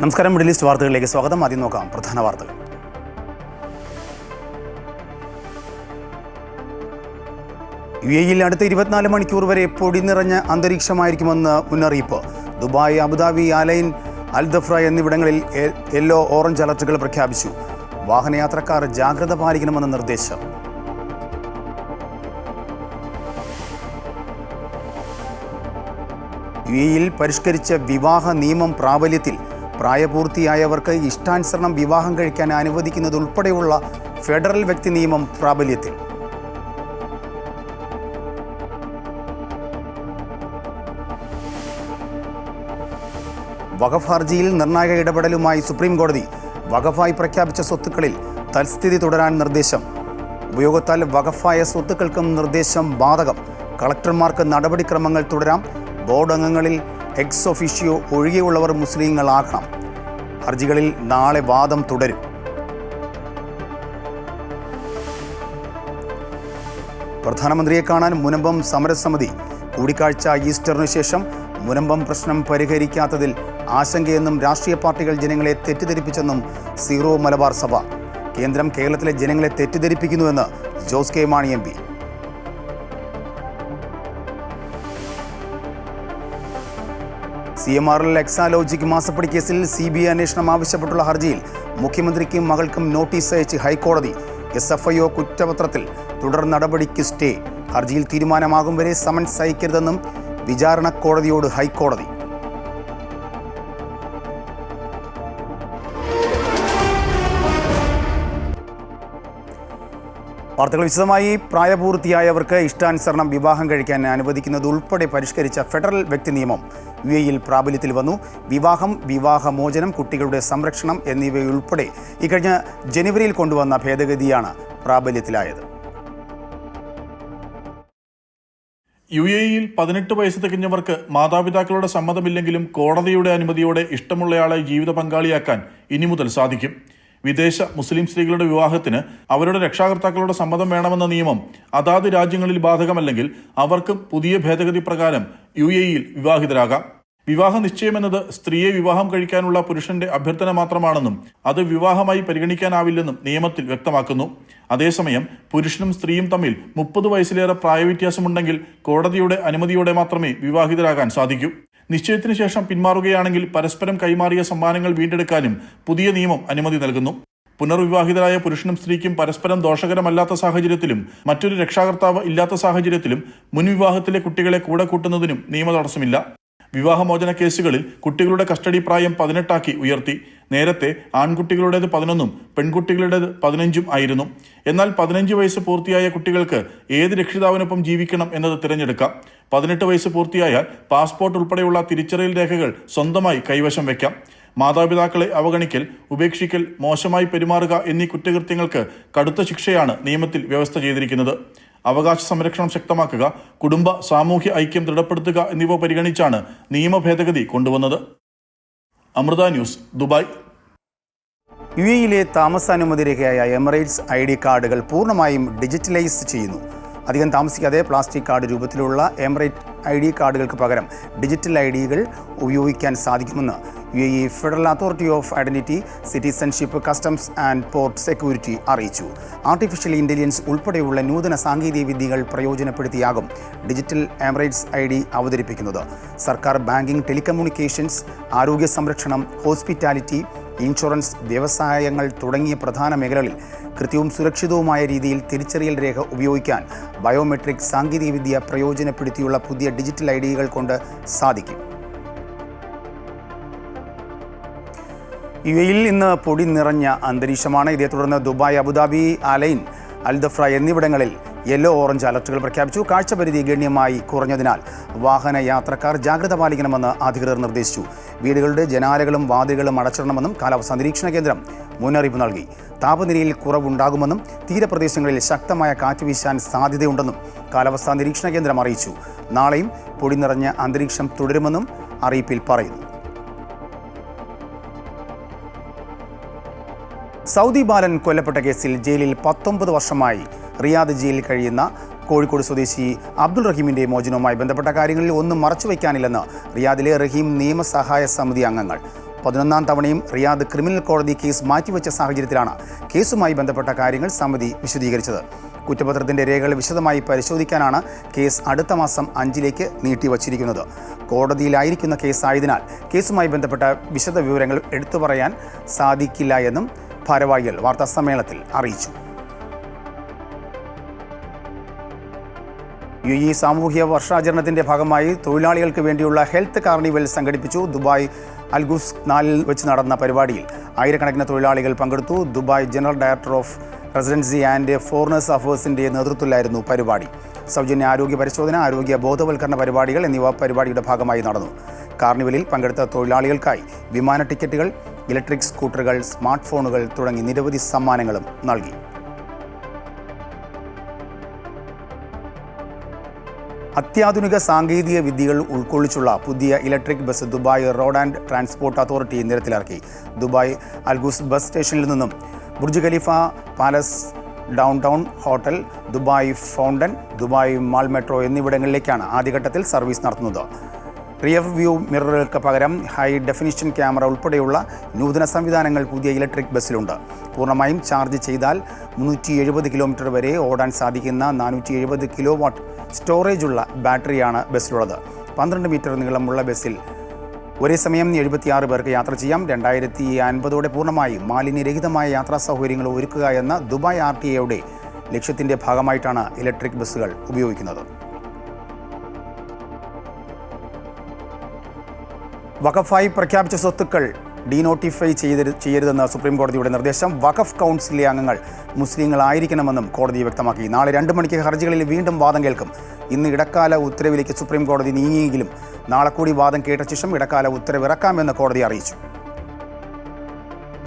നമസ്കാരം. Middle east വാർത്തകളിലേക്ക് സ്വാഗതം. ആദ്യം നോക്കാം പ്രധാന വാർത്തകൾ. UAE-യിൽ അടുത്ത 24 മണിക്കൂർ വരെ പൊടി നിറഞ്ഞ അന്തരീക്ഷമായിരിക്കുമെന്ന് മുന്നറിയിപ്പ്. ദുബായ്, അബുദാബി, അലൈൻ, അൽദഫ്ര എന്നിവിടങ്ങളിൽ യെല്ലോ ഓറഞ്ച് അലർട്ടുകൾ പ്രഖ്യാപിച്ചു. വാഹനയാത്രക്കാർ ജാഗ്രത പാലിക്കണമെന്ന നിർദ്ദേശം. UAE-യിൽ പരിഷ്കരിച്ച വിവാഹ നിയമം പ്രാബല്യത്തിൽ. പ്രായപൂർത്തിയായവർക്ക് ഇഷ്ടാനുസരണം വിവാഹം കഴിക്കാൻ അനുവദിക്കുന്നതുൾപ്പെടെയുള്ള ഫെഡറൽ വ്യക്തി നിയമം പ്രാബല്യത്തിൽ. വഖഫ് ഹർജിയിൽ നിർണായക ഇടപെടലുമായി സുപ്രീം കോടതി. വഖഫായി പ്രഖ്യാപിച്ച സ്വത്തുക്കളിൽ തൽസ്ഥിതി തുടരാൻ നിർദ്ദേശം. ഉപയോഗത്താൽ വഖഫായ സ്വത്തുക്കൾക്കും നിർദ്ദേശം ബാധകം. കളക്ടർമാർക്ക് നടപടിക്രമങ്ങൾ തുടരാം. ബോർഡ് അംഗങ്ങളിൽ എക്സ് ഒഫീഷ്യോ ഒഴികെയുള്ളവർ മുസ്ലിങ്ങളാകണം. ഹർജികളിൽ നാളെ വാദം തുടരും. പ്രധാനമന്ത്രിയെ കാണാൻ മുനമ്പം സമരസമിതി. കൂടിക്കാഴ്ച ഈസ്റ്ററിനു ശേഷം. മുനമ്പം പ്രശ്നം പരിഹരിക്കാത്തതിൽ ആശങ്കയെന്നും രാഷ്ട്രീയ പാർട്ടികൾ ജനങ്ങളെ തെറ്റിദ്ധരിപ്പിച്ചെന്നും സീറോ മലബാർ സഭ. കേന്ദ്രം കേരളത്തിലെ ജനങ്ങളെ തെറ്റിദ്ധരിപ്പിക്കുന്നുവെന്ന് ജോസ് കെ മാണി MP. CMRL എക്സാലോജിക് മാസപ്പടി കേസിൽ CBI അന്വേഷണം ആവശ്യപ്പെട്ടുള്ള ഹർജിയിൽ മുഖ്യമന്ത്രിക്കും മകൾക്കും നോട്ടീസ് അയച്ച് ഹൈക്കോടതി. SFIO കുറ്റപത്രത്തിൽ തുടർ നടപടിക്ക് സ്റ്റേ. ഹർജിയിൽ തീരുമാനമാകും വരെ സമൻസ് അയക്കരുതെന്നും വിചാരണ കോടതിയോട് ഹൈക്കോടതി. വാർത്തകൾ വിശദമായി. പ്രായപൂർത്തിയായവർക്ക് ഇഷ്ടാനുസരണം വിവാഹം കഴിക്കാൻ അനുവദിക്കുന്നതുൾപ്പെടെ പരിഷ്കരിച്ച ഫെഡറൽ വ്യക്തി നിയമം UAE-യിൽ പ്രാബല്യത്തിൽ വന്നു. വിവാഹം, വിവാഹമോചനം, കുട്ടികളുടെ സംരക്ഷണം എന്നിവയുൾപ്പെടെ ഇക്കഴിഞ്ഞ ജനുവരിയിൽ കൊണ്ടുവന്ന ഭേദഗതിയാണ് പ്രാബല്യത്തിലായത്. UAE-യിൽ 18 വയസ്സ് തികഞ്ഞവർക്ക് മാതാപിതാക്കളുടെ സമ്മതമില്ലെങ്കിലും കോടതിയുടെ അനുമതിയോടെ ഇഷ്ടമുള്ളയാളെ ജീവിത പങ്കാളിയാക്കാൻ ഇനി മുതൽ സാധിക്കും. വിദേശ മുസ്ലിം സ്ത്രീകളുടെ വിവാഹത്തിന് അവരുടെ രക്ഷാകർത്താക്കളുടെ സമ്മതം വേണമെന്ന നിയമം അതാത് രാജ്യങ്ങളിൽ ബാധകമല്ലെങ്കിൽ അവർക്കും പുതിയ ഭേദഗതി പ്രകാരം UAE-യിൽ വിവാഹിതരാകാം. വിവാഹ നിശ്ചയമെന്നത് സ്ത്രീയെ വിവാഹം കഴിക്കാനുള്ള പുരുഷന്റെ അഭ്യർത്ഥന മാത്രമാണെന്നും അത് വിവാഹമായി പരിഗണിക്കാനാവില്ലെന്നും നിയമത്തിൽ വ്യക്തമാക്കുന്നു. അതേസമയം പുരുഷനും സ്ത്രീയും തമ്മിൽ 30 വയസ്സിലേറെ പ്രായവ്യത്യാസമുണ്ടെങ്കിൽ കോടതിയുടെ അനുമതിയോടെ മാത്രമേ വിവാഹിതരാകാൻ സാധിക്കൂ. നിശ്ചയത്തിന് ശേഷം പിന്മാറുകയാണെങ്കിൽ പരസ്പരം കൈമാറിയ സമ്മാനങ്ങൾ വീണ്ടെടുക്കാനും പുതിയ നിയമം അനുമതി നൽകുന്നു. പുനർവിവാഹിതരായ പുരുഷനും സ്ത്രീക്കും പരസ്പരം ദോഷകരമല്ലാത്ത സാഹചര്യത്തിലും മറ്റൊരു രക്ഷാകർത്താവ് ഇല്ലാത്ത സാഹചര്യത്തിലും മുൻവിവാഹത്തിലെ കുട്ടികളെ കൂടെ കൂട്ടുന്നതിനും നിയമ തടസ്സമില്ല. വിവാഹമോചന കേസുകളിൽ കുട്ടികളുടെ കസ്റ്റഡി പ്രായം 18 ഉയർത്തി. നേരത്തെ ആൺകുട്ടികളുടേത് 11 പെൺകുട്ടികളുടേത് 15 ആയിരുന്നു. എന്നാൽ 15 വയസ്സ് പൂർത്തിയായ കുട്ടികൾക്ക് ഏത് രക്ഷിതാവിനൊപ്പം ജീവിക്കണം എന്നത് തിരഞ്ഞെടുക്കാം. 18 വയസ്സ് പൂർത്തിയായാൽ പാസ്പോർട്ട് ഉൾപ്പെടെയുള്ള തിരിച്ചറിയൽ രേഖകൾ സ്വന്തമായി കൈവശം വയ്ക്കാം. മാതാപിതാക്കളെ അവഗണിക്കൽ, ഉപേക്ഷിക്കൽ, മോശമായി പെരുമാറുക എന്നീ കുറ്റകൃത്യങ്ങൾക്ക് കടുത്ത ശിക്ഷയാണ് നിയമത്തിൽ വ്യവസ്ഥ ചെയ്തിരിക്കുന്നത്. അവകാശ സംരക്ഷണം ശക്തമാക്കുക, കുടുംബ സാമൂഹ്യ ഐക്യം ദൃഢപ്പെടുത്തുക എന്നിവ പരിഗണിച്ചാണ് നിയമ ഭേദഗതി കൊണ്ടുവന്നത്. Amrita news, Dubai. UAE-യിലെ താമസാനുമതി രേഖയായ എമിറേറ്റ്സ് ID കാർഡുകൾ പൂർണ്ണമായും ഡിജിറ്റലൈസ് ചെയ്യുന്നു. അധികം താമസിക്കാതെ പ്ലാസ്റ്റിക് കാർഡ് രൂപത്തിലുള്ള എമിറേറ്റ് ID കാർഡുകൾക്ക് പകരം ഡിജിറ്റൽ IDകൾ ഉപയോഗിക്കാൻ സാധിക്കുമെന്ന് UAE federal authority of identity, citizenship, customs and port security അറിയിച്ചു. ആർട്ടിഫിഷ്യൽ ഇന്റലിജൻസ് ഉൾപ്പെടെയുള്ള നൂതന സാങ്കേതിക വിദ്യകൾ പ്രയോജനപ്പെടുത്തിയാകും ഡിജിറ്റൽ എമിറേറ്റ്സ് ID അവതരിപ്പിക്കുന്നത്. സർക്കാർ, ബാങ്കിംഗ്, ടെലികമ്മ്യൂണിക്കേഷൻസ്, ആരോഗ്യ സംരക്ഷണം, ഹോസ്പിറ്റാലിറ്റി, ഇൻഷുറൻസ്, വ്യവസായങ്ങൾ തുടങ്ങിയ പ്രധാന മേഖലകളിൽ കൃത്യവും സുരക്ഷിതവുമായ രീതിയിൽ തിരിച്ചറിയൽ രേഖ ഉപയോഗിക്കാൻ ബയോമെട്രിക് സാങ്കേതികവിദ്യ പ്രയോജനപ്പെടുത്തിയുള്ള പുതിയ ഡിജിറ്റൽ IDകൾ കൊണ്ട് സാധിക്കും. UAE-യിൽ ഇന്ന് പൊടി നിറഞ്ഞ അന്തരീക്ഷമാണ്. ഇതേ തുടർന്ന് ദുബായ്, അബുദാബി, അലൈൻ, അൽദഫ്ര എന്നിവിടങ്ങളിൽ യെല്ലോ ഓറഞ്ച് അലർട്ടുകൾ പ്രഖ്യാപിച്ചു. കാഴ്ചപരിധി ഗണ്യമായി കുറഞ്ഞതിനാൽ വാഹന യാത്രക്കാർ ജാഗ്രത പാലിക്കണമെന്ന് അധികൃതർ നിർദ്ദേശിച്ചു. വീടുകളുടെ ജനാലകളും വാതിലുകളും അടച്ചിടണമെന്നും കാലാവസ്ഥാ നിരീക്ഷണ കേന്ദ്രം മുന്നറിയിപ്പ് നൽകി. താപനിലയിൽ കുറവുണ്ടാകുമെന്നും തീരപ്രദേശങ്ങളിൽ ശക്തമായ കാറ്റ് വീശാൻ സാധ്യതയുണ്ടെന്നും കാലാവസ്ഥാ നിരീക്ഷണ കേന്ദ്രം അറിയിച്ചു. നാളെയും പൊടി നിറഞ്ഞ അന്തരീക്ഷം തുടരുമെന്നും അറിയിപ്പിൽ പറയുന്നു. സൗദി ബാലൻ കൊല്ലപ്പെട്ട കേസിൽ ജയിലിൽ 19 വർഷമായി റിയാദ് ജയിലിൽ കഴിയുന്ന കോഴിക്കോട് സ്വദേശി അബ്ദുൾ റഹീമിൻ്റെ മോചനവുമായി ബന്ധപ്പെട്ട കാര്യങ്ങളിൽ ഒന്നും മറച്ചുവെക്കാനില്ലെന്ന് റിയാദിലെ റഹീം നിയമസഹായ സമിതി അംഗങ്ങൾ. 11ാം തവണയും റിയാദ് ക്രിമിനൽ കോടതി കേസ് മാറ്റിവെച്ച സാഹചര്യത്തിലാണ് കേസുമായി ബന്ധപ്പെട്ട കാര്യങ്ങൾ സമിതി വിശദീകരിച്ചത്. കുറ്റപത്രത്തിന്റെ രേഖകൾ വിശദമായി പരിശോധിക്കാനാണ് കേസ് അടുത്ത മാസം 5-ലേക്ക് നീട്ടിവച്ചിരിക്കുന്നത്. കോടതിയിലായിരിക്കുന്ന കേസായതിനാൽ കേസുമായി ബന്ധപ്പെട്ട വിശദ വിവരങ്ങൾ എടുത്തു പറയാൻ സാധിക്കില്ല എന്നും ഭാരവാഹികൾ വാർത്താസമ്മേളനത്തിൽ അറിയിച്ചു. UAE സാമൂഹ്യ വർഷാചരണത്തിന്റെ ഭാഗമായി തൊഴിലാളികൾക്ക് വേണ്ടിയുള്ള ഹെൽത്ത് കാർണിവൽ സംഘടിപ്പിച്ചു. ദുബായ് അൽഗുസ് 4 വെച്ച് നടന്ന പരിപാടിയിൽ ആയിരക്കണക്കിന് തൊഴിലാളികൾ പങ്കെടുത്തു. Dubai general director of residency and foreigners അഫയേഴ്സിന്റെ നേതൃത്വത്തിലായിരുന്നു പരിപാടി. സൗജന്യ ആരോഗ്യ പരിശോധന, ആരോഗ്യ ബോധവൽക്കരണ പരിപാടികൾ എന്നിവ പരിപാടിയുടെ ഭാഗമായി നടന്നു. കാർണിവലിൽ പങ്കെടുത്ത തൊഴിലാളികൾക്കായി വിമാന ടിക്കറ്റുകൾ, ഇലക്ട്രിക് സ്കൂട്ടറുകൾ, സ്മാർട്ട് ഫോണുകൾ തുടങ്ങി നിരവധി സമ്മാനങ്ങളും നൽകി. അത്യാധുനിക സാങ്കേതിക വിദ്യകൾ ഉൾക്കൊള്ളിച്ചുള്ള പുതിയ electric bus Dubai road and transport authority നിരത്തിലിറക്കി. ദുബായ് അൽഗുസ് ബസ് സ്റ്റേഷനിൽ നിന്നും Burj Khalifa palace, downtown hotel, Dubai fountain, Dubai mall metro എന്നിവിടങ്ങളിലേക്കാണ് ആദ്യഘട്ടത്തിൽ സർവീസ് നടത്തുന്നത്. റിയർ വ്യൂ മിററുകൾക്ക് പകരം ഹൈ ഡെഫിനിഷൻ ക്യാമറ ഉൾപ്പെടെയുള്ള നൂതന സംവിധാനങ്ങൾ പുതിയ ഇലക്ട്രിക് ബസ്സിലുണ്ട്. പൂർണ്ണമായും ചാർജ് ചെയ്താൽ 370 കിലോമീറ്റർ വരെ ഓടാൻ സാധിക്കുന്ന 470 കിലോ വാട്ട് സ്റ്റോറേജുള്ള ബാറ്ററിയാണ് ബസ്സിലുള്ളത്. 12 മീറ്റർ നീളമുള്ള ബസ്സിൽ ഒരേ സമയം 76 പേർക്ക് യാത്ര ചെയ്യാം. 2050 പൂർണ്ണമായി മാലിന്യരഹിതമായ യാത്രാ സൗകര്യങ്ങൾ ഒരുക്കുക എന്ന ദുബായ് RTA ലക്ഷ്യത്തിൻ്റെ ഭാഗമായിട്ടാണ് ഇലക്ട്രിക് ബസ്സുകൾ ഉപയോഗിക്കുന്നത്. വഖഫായി പ്രഖ്യാപിച്ച സ്വത്തുക്കൾ ഡീനോട്ടിഫൈ ചെയ്യരുതെന്ന് സുപ്രീം കോടതിയുടെ നിർദ്ദേശം. വഖഫ് കൗൺസിലിലെ അംഗങ്ങൾ മുസ്ലിങ്ങളായിരിക്കണമെന്നും കോടതി വ്യക്തമാക്കി. നാളെ 2 മണിക്ക് ഹർജികളിൽ വീണ്ടും വാദം കേൾക്കും. ഇന്ന് ഇടക്കാല ഉത്തരവിലേക്ക് സുപ്രീം കോടതി നീങ്ങിയെങ്കിലും നാളെ കൂടി വാദം കേട്ട ശേഷം ഇടക്കാല ഉത്തരവിറക്കാമെന്ന് കോടതി അറിയിച്ചു.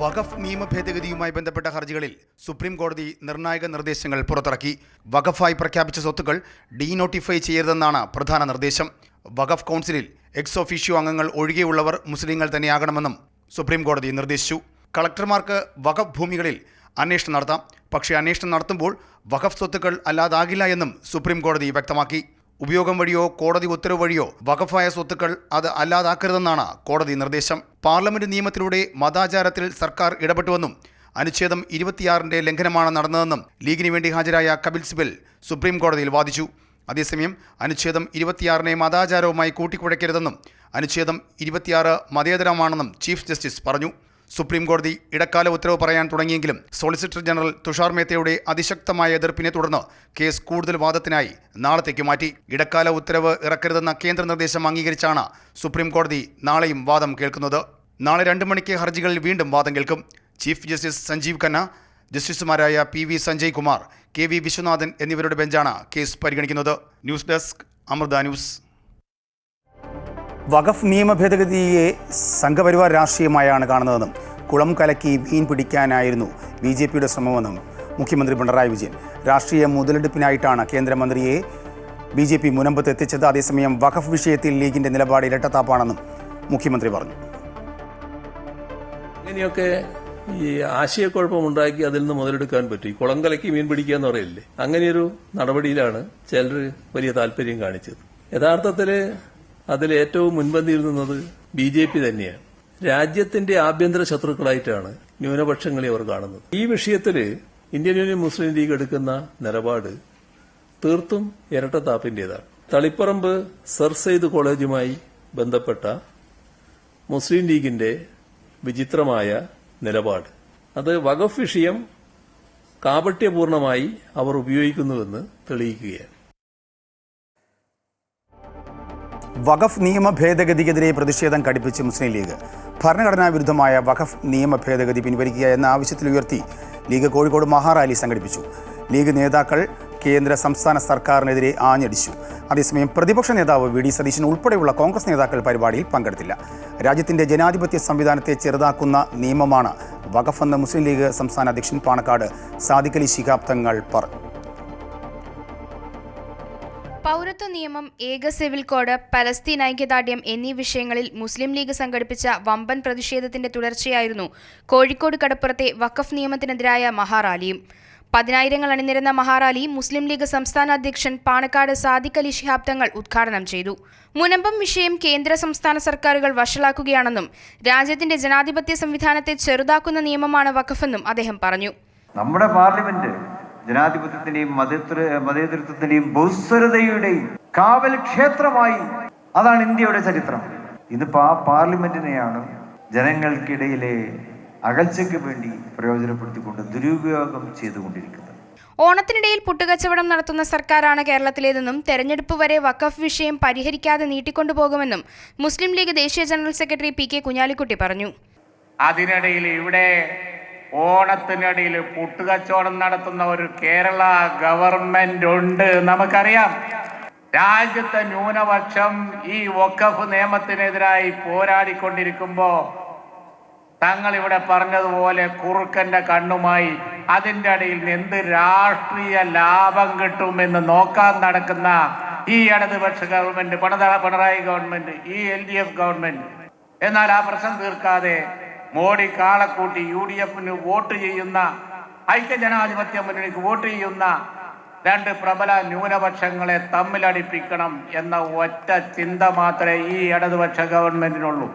വഖഫ് നിയമ ഭേദഗതിയുമായി ബന്ധപ്പെട്ട ഹർജികളിൽ സുപ്രീം കോടതി നിർണായക നിർദ്ദേശങ്ങൾ പുറത്തിറക്കി. വഖഫായി പ്രഖ്യാപിച്ച സ്വത്തുക്കൾ ഡീനോട്ടിഫൈ ചെയ്യരുതെന്നാണ് പ്രധാന നിർദ്ദേശം. വഖഫ് കൗൺസിലിൽ എക്സ് ഒഫീഷ്യോ അംഗങ്ങൾ ഒഴികെയുള്ളവർ മുസ്ലിങ്ങൾ തന്നെയാകണമെന്നും സുപ്രീം കോടതി നിർദ്ദേശിച്ചു. കളക്ടർമാർക്ക് വഖഫ് ഭൂമികളിൽ അന്വേഷണം നടത്താം. പക്ഷേ അന്വേഷണം നടത്തുമ്പോൾ വഖഫ് സ്വത്തുക്കൾ അല്ലാതാകില്ല എന്നും സുപ്രീം കോടതി വ്യക്തമാക്കി. ഉപയോഗം വഴിയോ കോടതി ഉത്തരവ് വഴിയോ വഖഫായ സ്വത്തുക്കൾ അത് അല്ലാതാക്കരുതെന്നാണ് കോടതി നിർദ്ദേശം. പാർലമെന്റ് നിയമത്തിലൂടെ മതാചാരത്തിൽ സർക്കാർ ഇടപെട്ടുവെന്നും അനുച്ഛേദം 26 ലംഘനമാണ് നടന്നതെന്നും ലീഗിന് വേണ്ടി ഹാജരായ കപിൽ സിബൽ സുപ്രീം കോടതിയിൽ വാദിച്ചു. അതേസമയം അനുച്ഛേദം 26 മതാചാരവുമായി കൂട്ടിക്കുഴയ്ക്കരുതെന്നും അനുച്ഛേദം 26 മതേതരമാണെന്നും ചീഫ് ജസ്റ്റിസ് പറഞ്ഞു. സുപ്രീം കോടതി ഇടക്കാല ഉത്തരവ് പറയാൻ തുടങ്ങിയെങ്കിലും സോളിസിറ്റർ ജനറൽ തുഷാർ മേത്തയുടെ അതിശക്തമായ എതിർപ്പിനെ തുടർന്ന് കേസ് കൂടുതൽ വാദത്തിനായി നാളത്തേക്ക് മാറ്റി. ഇടക്കാല ഉത്തരവ് ഇറക്കരുതെന്ന കേന്ദ്ര നിർദ്ദേശം അംഗീകരിച്ചാണ് സുപ്രീം കോടതി നാളെയും വാദം കേൾക്കുന്നത്. നാളെ 2 മണിക്ക് ഹർജികളിൽ വീണ്ടും വാദം കേൾക്കും. ചീഫ് ജസ്റ്റിസ് സഞ്ജീവ് ഖന്ന, ജസ്റ്റിസുമാരായ PV സഞ്ജയ് കുമാർ, KV വിശ്വനാഥൻ എന്നിവരുടെ ബെഞ്ചാണ് കേസ് പരിഗണിക്കുന്നത്. News desk, Amrita news. വഖഫ് നിയമ ഭേദഗതിയെ സംഘപരിവാർ രാഷ്ട്രീയമായാണ് കാണുന്നതെന്നും കുളം കലക്കി മീൻ പിടിക്കാനായിരുന്നു BJPയുടെ ശ്രമമെന്നും മുഖ്യമന്ത്രി പിണറായി വിജയൻ. രാഷ്ട്രീയ മുതലെടുപ്പിനായിട്ടാണ് കേന്ദ്രമന്ത്രിയെ BJP മുനമ്പത്ത് എത്തിച്ചത്. അതേസമയം വഖഫ് വിഷയത്തിൽ ലീഗിന്റെ നിലപാട് ഇരട്ടത്താപ്പാണെന്നും മുഖ്യമന്ത്രി പറഞ്ഞു. അങ്ങനെയൊക്കെ ഈ ആശയക്കുഴപ്പമുണ്ടാക്കി അതിൽ നിന്ന് മുതലെടുക്കാൻ പറ്റും. ഈ കുളം കലക്കി മീൻ പിടിക്കുക എന്ന് പറയില്ലേ, അങ്ങനെയൊരു നടപടിയിലാണ് ചിലർ വലിയ താല്പര്യം കാണിച്ചത്. യഥാർത്ഥത്തില് അതിൽ ഏറ്റവും മുൻപന്തിയിൽ നിന്നത് BJP തന്നെയാണ്. രാജ്യത്തിന്റെ ആഭ്യന്തര ശത്രുക്കളായിട്ടാണ് ന്യൂനപക്ഷങ്ങളെ അവർ കാണുന്നത്. ഈ വിഷയത്തിൽ ഇന്ത്യൻ യൂണിയൻ മുസ്ലിം ലീഗ് എടുക്കുന്ന നിലപാട് തീർത്തും ഇരട്ടത്താപ്പിന്റേതാണ്. തളിപ്പറമ്പ് സർ സെയ്ദ് കോളേജുമായി ബന്ധപ്പെട്ട മുസ്ലിം ലീഗിന്റെ വിചിത്രമായ നിലപാട്, അത് വഖഫ് വിഷയം കാപട്യപൂർണമായി അവർ ഉപയോഗിക്കുന്നുവെന്ന് തെളിയിക്കുകയാണ്. വഖഫ് നിയമ ഭേദഗതിക്കെതിരെ പ്രതിഷേധം കടുപ്പിച്ച് മുസ്ലിം ലീഗ്. ഭരണഘടനാ വിരുദ്ധമായ വഖഫ് നിയമ ഭേദഗതി പിൻവലിക്കുക എന്ന ആവശ്യത്തിലുയർത്തി ലീഗ് കോഴിക്കോട് മഹാറാലി സംഘടിപ്പിച്ചു. ലീഗ് നേതാക്കൾ കേന്ദ്ര സംസ്ഥാന സർക്കാരിനെതിരെ ആഞ്ഞടിച്ചു. അതേസമയം പ്രതിപക്ഷ നേതാവ് VD സതീശൻ ഉൾപ്പെടെയുള്ള കോൺഗ്രസ് നേതാക്കൾ പരിപാടിയിൽ പങ്കെടുത്തില്ല. രാജ്യത്തിന്റെ ജനാധിപത്യ സംവിധാനത്തെ ചെറുതാക്കുന്ന നിയമമാണ് വഖഫ് എന്ന് മുസ്ലിം ലീഗ് സംസ്ഥാന അധ്യക്ഷൻ പാണക്കാട് സാദിഖ് അലി ശിഹാബ് തങ്ങൾ പറഞ്ഞു. പൗരത്വ നിയമം, ഏക സിവിൽ കോഡ്, പലസ്തീൻ ഐക്യദാർഢ്യം എന്നീ വിഷയങ്ങളിൽ മുസ്ലിം ലീഗ് സംഘടിപ്പിച്ച വമ്പൻ പ്രതിഷേധത്തിന്റെ തുടർച്ചയായിരുന്നു കോഴിക്കോട് കടപ്പുറത്തെ വഖഫ് നിയമത്തിനെതിരായ മഹാറാലിയും. പതിനായിരങ്ങൾ അണിനിരന്ന മഹാറാലി മുസ്ലിം ലീഗ് സംസ്ഥാന അധ്യക്ഷൻ പാണക്കാട് സാദിഖ് അലി ശിഹാബ് തങ്ങൾ ഉദ്ഘാടനം ചെയ്തു. മുനമ്പം വിഷയം കേന്ദ്ര സംസ്ഥാന സർക്കാരുകൾ വഷളാക്കുകയാണെന്നും രാജ്യത്തിന്റെ ജനാധിപത്യ സംവിധാനത്തെ ചെറുതാക്കുന്ന നിയമമാണ് വഖഫെന്നും അദ്ദേഹം പറഞ്ഞു. നമ്മുടെ പാർലമെന്റ് ജനാധിപത്യത്തിന്റെയും മതേതരത്വത്തിന്റെയും ബഹുസ്വരതയുടെയും കാവൽ ക്ഷേത്രമായി, അതാണ് ഇന്ത്യയുടെ ചരിത്രം. ഇന്നിപ്പോ ആ പാർലമെന്റിനെയാണ് ജനങ്ങൾക്കിടയിലെ അകൽച്ചയ്ക്ക് വേണ്ടി പ്രയോജനപ്പെടുത്തിക്കൊണ്ട് ദുരുപയോഗം ചെയ്തുകൊണ്ടിരിക്കുന്നത്. ഓണത്തിനിടയിൽ പുട്ടുകച്ചവടം നടത്തുന്ന സർക്കാരാണ് കേരളത്തിലേതെന്നും തെരഞ്ഞെടുപ്പ് വരെ വഖഫ് വിഷയം പരിഹരിക്കാതെ നീട്ടിക്കൊണ്ടുപോകുമെന്നും മുസ്ലിം ലീഗ് ദേശീയ general secretary P K Kunhalikutty പറഞ്ഞു. അതിനിടയിൽ ഇവിടെ ഓണത്തിനിടയിൽ പുട്ടുകച്ചവടം നടത്തുന്ന ഒരു കേരള ഗവൺമെന്റ് ഉണ്ട്. നമുക്കറിയാം, രാജ്യത്തെ ന്യൂനപക്ഷം ഈ വഖഫ് നിയമത്തിനെതിരായി പോരാടിക്കൊണ്ടിരിക്കുമ്പോ തങ്ങൾ ഇവിടെ പറഞ്ഞതുപോലെ കുറുക്കന്റെ കണ്ണുമായി അതിൻ്റെ ഇടയിൽ എന്ത് രാഷ്ട്രീയ ലാഭം കിട്ടുമെന്ന് നോക്കാൻ നടക്കുന്ന ഈ ഇടതുപക്ഷ ഗവൺമെന്റ്, പിണറായി ഗവൺമെന്റ്, ഈ LDF ഗവൺമെന്റ്, എന്നാൽ ആ പ്രശ്നം തീർക്കാതെ മോഡി കാളക്കൂട്ടി UDFന് വോട്ട് ചെയ്യുന്ന, ഐക്യജനാധിപത്യ മുന്നണിക്ക് വോട്ട് ചെയ്യുന്ന രണ്ട് പ്രബല ന്യൂനപക്ഷങ്ങളെ തമ്മിലടിപ്പിക്കണം എന്ന ഒറ്റ ചിന്ത മാത്രമേ ഈ ഇടതുപക്ഷ ഗവൺമെന്റിനുള്ളൂ.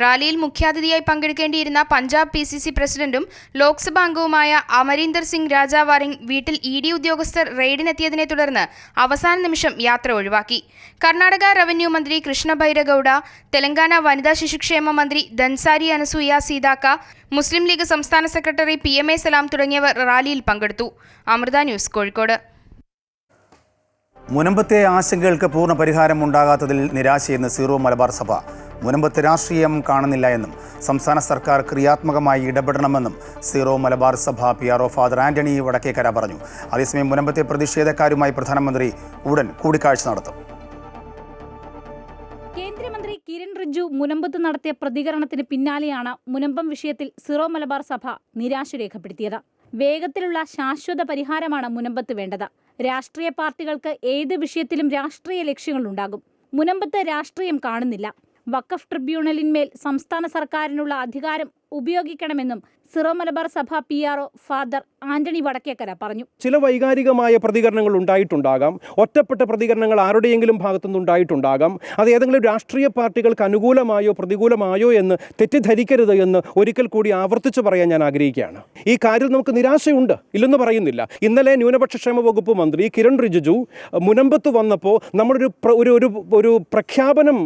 റാലിയിൽ മുഖ്യാതിഥിയായി പങ്കെടുക്കേണ്ടിയിരുന്ന പഞ്ചാബ് PCC പ്രസിഡന്റും ലോക്സഭാ അംഗവുമായ അമരീന്ദർ സിംഗ് രാജാവാറിംഗ് വീട്ടിൽ ED ഉദ്യോഗസ്ഥർ റെയ്ഡിനെത്തിയതിനെ തുടർന്ന് അവസാന നിമിഷം യാത്ര ഒഴിവാക്കി. കർണാടക റവന്യൂ മന്ത്രി കൃഷ്ണ ബൈരഗൌഡ, തെലങ്കാന വനിതാ ശിശുക്ഷേമ മന്ത്രി ധൻസാരി അനസൂയ സീതാക്ക, മുസ്ലിം ലീഗ് സംസ്ഥാന സെക്രട്ടറി PMA സലാം തുടങ്ങിയവർ റാലിയിൽ പങ്കെടുത്തു. അമൃത ന്യൂസ്, കോഴിക്കോട്. മുനമ്പത്തെ ആശങ്കകൾക്ക് പൂർണ്ണ പരിഹാരം ഉണ്ടാകാത്തതിൽ നിരാശയെന്ന് സീറോ മലബാർ സഭ. മുനമ്പത്ത് രാഷ്ട്രീയം കാണുന്നില്ല എന്നും സംസ്ഥാന സർക്കാർ ക്രിയാത്മകമായി ഇടപെടണമെന്നും സീറോ മലബാർ സഭ PRO ഫാദർ ആന്റണി വടക്കേക്കര പറഞ്ഞു. അതേസമയം മുനമ്പത്തെ പ്രതിഷേധക്കാരുമായി പ്രധാനമന്ത്രി ഉടൻ കൂടിക്കാഴ്ച നടത്തും. കേന്ദ്രമന്ത്രി കിരൺ റിജ്ജു മുനമ്പത്ത് നടത്തിയ പ്രതികരണത്തിന് പിന്നാലെയാണ് മുനമ്പം വിഷയത്തിൽ സീറോ മലബാർ സഭ നിരാശ രേഖപ്പെടുത്തിയത്. വേഗത്തിലുള്ള ശാശ്വത പരിഹാരമാണ് മുനമ്പത്ത് വേണ്ടത്. രാഷ്ട്രീയ പാർട്ടികൾക്ക് ഏത് വിഷയത്തിലും രാഷ്ട്രീയ ലക്ഷ്യങ്ങളുണ്ടാകും. മുനമ്പത്ത് രാഷ്ട്രീയം കാണുന്നില്ല. വഖഫ് ട്രിബ്യൂണലിന്മേൽ സംസ്ഥാന സർക്കാരിനുള്ള അധികാരം ഉപയോഗിക്കണമെന്നും സീറോ മലബാർ സഭ PRO ഫാദർ ആന്റണി വടക്കേക്കര പറഞ്ഞു. ചില വൈകാരികമായ പ്രതികരണങ്ങൾ ഉണ്ടായിട്ടുണ്ടാകാം, ഒറ്റപ്പെട്ട പ്രതികരണങ്ങൾ ആരുടെയെങ്കിലും ഭാഗത്തുനിന്നുണ്ടായിട്ടുണ്ടാകാം. അത് ഏതെങ്കിലും രാഷ്ട്രീയ പാർട്ടികൾക്ക് അനുകൂലമായോ പ്രതികൂലമായോ എന്ന് തെറ്റിദ്ധരിക്കരുത് എന്ന് ഒരിക്കൽ കൂടി ആവർത്തിച്ച് പറയാൻ ഞാൻ ആഗ്രഹിക്കുകയാണ്. ഈ കാര്യത്തിൽ നമുക്ക് നിരാശയുണ്ട്, ഇല്ലെന്ന് പറയുന്നില്ല. ഇന്നലെ ന്യൂനപക്ഷ ക്ഷേമ വകുപ്പ് മന്ത്രി കിരൺ റിജിജു മുനമ്പത്ത് വന്നപ്പോൾ നമ്മളൊരു പ്രഖ്യാപനം